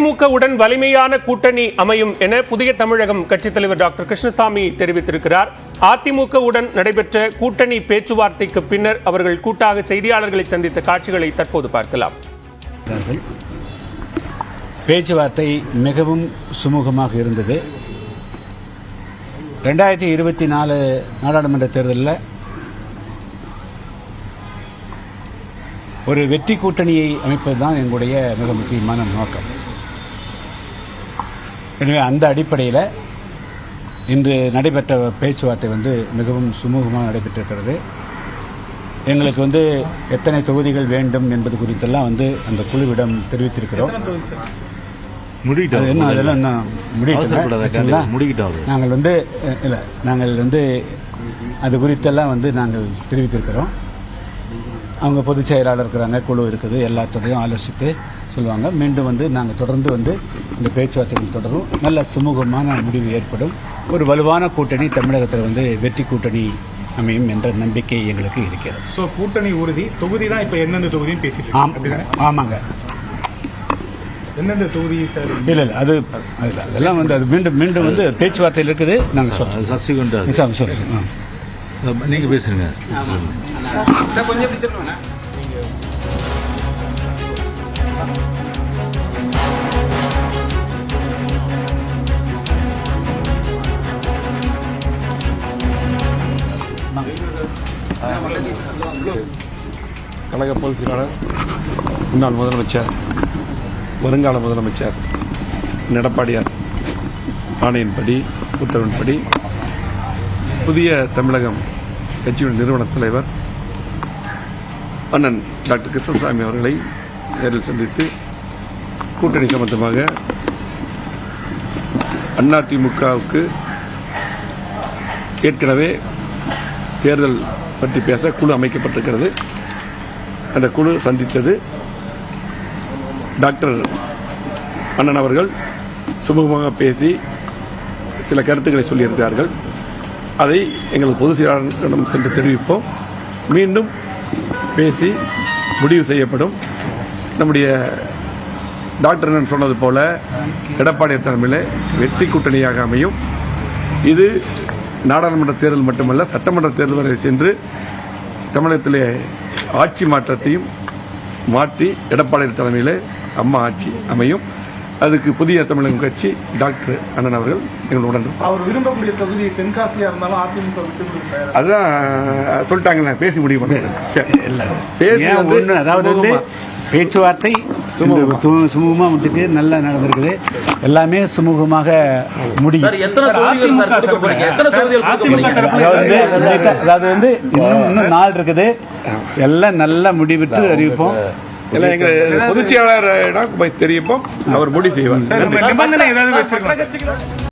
அதிமுகவுடன் வலிமையான கூட்டணி அமையும் என புதிய தமிழகம் கட்சித் தலைவர் டாக்டர் கிருஷ்ணசாமி தெரிவித்திருக்கிறார். அதிமுகவுடன் நடைபெற்ற கூட்டணி பேச்சுவார்த்தைக்கு பின்னர் அவர்கள் கூட்டாக செய்தியாளர்களை சந்தித்த காட்சிகளை தற்போது பார்க்கலாம். பேச்சுவார்த்தை மிகவும் சுமூகமாக இருந்தது. 2024 நாடாளுமன்ற தேர்தலில் ஒரு வெற்றி கூட்டணியை அமைப்பதுதான் எங்களுடைய மிக முக்கியமான நோக்கம். எனவே அந்த அடிப்படையில் இன்று நடைபெற்ற பேச்சுவார்த்தை மிகவும் சுமூகமாக நடைபெற்றிருக்கிறது. எங்களுக்கு எத்தனை தொகுதிகள் வேண்டும் என்பது குறித்தெல்லாம் அந்த குழுவிடம் தெரிவித்திருக்கிறோம். நாங்கள் அது குறித்தெல்லாம் நாங்கள் தெரிவித்திருக்கிறோம். அவங்க பொதுச் செயலாளர் இருக்கிறாங்க, குழு இருக்குது, எல்லாத்தோடையும் ஆலோசித்து சொல்லுவாங்க. மீண்டும் நாங்கள் தொடர்ந்து இந்த பேச்சுவார்த்தைகள் தொடரும். நல்ல சுமூகமான முடிவு ஏற்படும். ஒரு வலுவான கூட்டணி தமிழகத்தில் வெற்றி கூட்டணி அமையும் என்ற நம்பிக்கை எங்களுக்கு இருக்கிறது. ஸோ கூட்டணி உறுதி. தொகுதி தான் இப்போ எந்தெந்த தொகுதியும் பேசிட்டு ஆமாங்க. எந்தெந்த தொகுதி சார்? இல்லை அதெல்லாம் அது மீண்டும் பேச்சுவார்த்தையில் இருக்குது. நாங்கள் சொல்லுங்க. நீங்க பேசுங்க. கழக பொதுச் செயலாளர், முன்னாள் முதலமைச்சர், வருங்கால முதலமைச்சர் எடப்பாடியார் ஆணையின்படி, உத்தரவின்படி புதிய தமிழகம் கட்சியின் நிறுவன தலைவர் அண்ணன் டாக்டர் கிருஷ்ணசாமி அவர்களை நேரில் சந்தித்து கூட்டணி சம்பந்தமாக அதிமுகவுக்கு ஏற்கனவே தேர்தல் பற்றி பேச குழு அமைக்கப்பட்டிருக்கிறது. அந்த குழு சந்தித்தது. டாக்டர் அண்ணன் அவர்கள் சுமூகமாக பேசி சில கருத்துக்களை சொல்லியிருக்கிறார்கள். அதை எங்கள் பொதுச் செயலாளரிடம் சென்று தெரிவிப்போம். மீண்டும் பேசி முடிவு செய்யப்படும். நம்முடைய டாக்டர் அண்ணன் சொன்னது போல எடப்பாடி தலைமையில் வெற்றி கூட்டணியாக அமையும். இது நாடாளுமன்ற தேர்தல் மட்டுமல்ல, சட்டமன்ற தேர்தல் வரை சென்று தமிழகத்திலே ஆட்சி மாற்றத்தையும் மாற்றி எடப்பாடி தலைமையில் அம்மா ஆட்சி அமையும். அதுக்கு புதிய தமிழகம் கட்சி டாக்டர் அண்ணன் அவர்கள் எங்களுடன் அவர் விரும்பக்கூடிய தொகுதி தென்காசியா இருந்தாலும் அதிமுக அதான் சொல்லிட்டாங்களே, பேசி முடிவு அதாவது பேச்சுவார்த்தை சுமூகமாக முடிஞ்சு நல்லா நடந்திருக்குது. எல்லாமே சுமூகமாக முடியும். அதாவது இன்னும் நாள் இருக்குது. எல்லாம் நல்லா முடிவிட்டு அறிவிப்போம். எங்க பொதுச் செயலாளர் தெரிவிப்போம். அவர் முடிவு செய்வார்.